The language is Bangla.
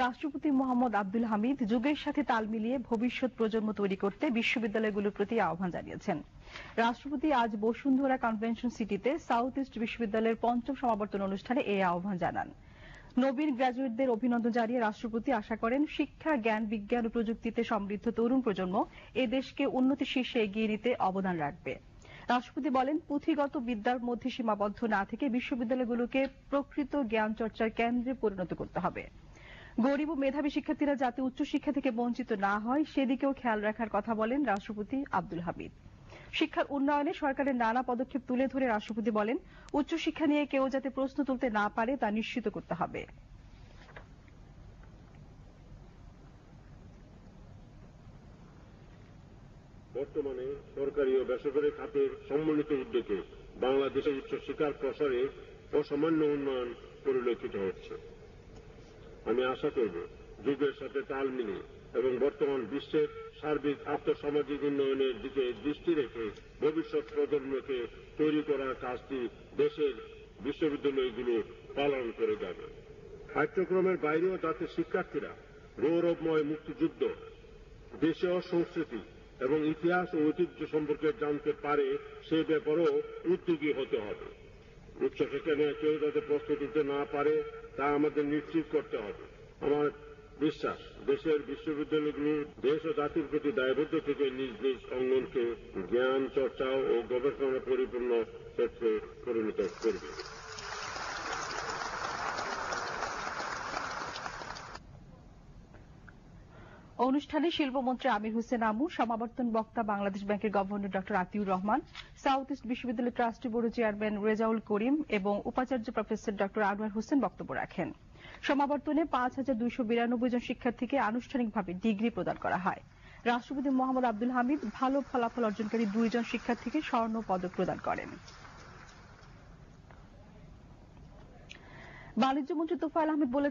রাষ্ট্রপতি মোহাম্মদ আব্দুল হামিদ যুগের সাথে তাল মিলিয়ে ভবিষ্যৎ প্রজন্ম তৈরি করতে বিশ্ববিদ্যালয়গুলোর প্রতি আহ্বান জানিয়েছেন। রাষ্ট্রপতি আজ বসুন্ধরা কনভেনশন সিটিতে সাউথ ইস্ট বিশ্ববিদ্যালয়ের পঞ্চম সমাবর্তন অনুষ্ঠানে এই আহ্বান জানান। নবীন গ্র্যাজুয়েটদের অভিনন্দন জানিয়ে রাষ্ট্রপতি আশা করেন শিক্ষা, জ্ঞান, বিজ্ঞান ও প্রযুক্তিতে সমৃদ্ধ তরুণ প্রজন্ম এ দেশকে উন্নতির শীর্ষে এগিয়ে নিতে অবদান রাখবে। রাষ্ট্রপতি বলেন, পুঁথিগত বিদ্যার মধ্যে সীমাবদ্ধ না থেকে বিশ্ববিদ্যালয়গুলোকে প্রকৃত জ্ঞান চর্চার কেন্দ্রে পরিণত করতে হবে। গরিব ও মেধাবী শিক্ষার্থীরা যাতে উচ্চশিক্ষা থেকে বঞ্চিত না হয় সেদিকেও খেয়াল রাখার কথা বলেন রাষ্ট্রপতি আব্দুল হামিদ। শিক্ষার উন্নয়নে সরকারের নানা পদক্ষেপ তুলে ধরে রাষ্ট্রপতি বলেন, উচ্চশিক্ষা নিয়ে কেউ যাতে প্রশ্ন তুলতে না পারে তা নিশ্চিত করতে হবে। বর্তমানে সরকারি ও বেসরকারি খাতের সম্মিলিত উদ্যোগে বাংলাদেশের উচ্চশিক্ষার প্রসারে অসামান্য উন্নয়ন পরিলক্ষিত হচ্ছে। আমি আশা করব যুগের সাথে তাল মিলিয়ে এবং বর্তমান বিশ্বের সার্বিক আর্থসামাজিক উন্নয়নের দিকে দৃষ্টি রেখে ভবিষ্যৎ প্রজন্মকে তৈরি করার কাজটি দেশের বিশ্ববিদ্যালয়গুলো পালন করে যাবে। পাঠ্যক্রমের বাইরেও যাতে শিক্ষার্থীরা গৌরবময় মুক্তিযুদ্ধ, দেশীয় সংস্কৃতি এবং ইতিহাস ও ঐতিহ্য সম্পর্কে জানতে পারে সে ব্যাপারেও উদ্যোগী হতে হবে। উচ্চশিক্ষা নিয়ে কেউ যাতে প্রশ্ন তুলতে না পারে তা আমাদের নিশ্চিত করতে হবে। আমার বিশ্বাস, দেশের বিশ্ববিদ্যালয়গুলো দেশ ও জাতির প্রতি দায়বদ্ধ থেকে নিজ নিজ অঙ্গনকে জ্ঞান চর্চা ও গবেষণা পরিপূর্ণ ক্ষেত্রে পরিণত করবে। অনুষ্ঠানে শিল্পমন্ত্রী আমির হোসেন আমু, সমাবর্তন বক্তা বাংলাদেশ ব্যাংকের governor doctor Atiur Rahman, south east বিশ্ববিদ্যালয় trustee board chairman Rezaul Karim এবং উপাচার্য প্রফেসর ডক্টর আনোয়ার হোসেন বক্তব্য রাখেন। সমাবর্তনে ৫,২৯২ জন শিক্ষার্থীকে আনুষ্ঠানিকভাবে ডিগ্রি প্রদান করা হয়। রাষ্ট্রপতি মোহাম্মদ আব্দুল হামিদ ভালো ফলাফল অর্জনকারী ২ জন শিক্ষার্থীকে স্বর্ণ পদক প্রদান করেন। বাণিজ্য মন্ত্রী তোফায়েল আহমেদ বলেছেন,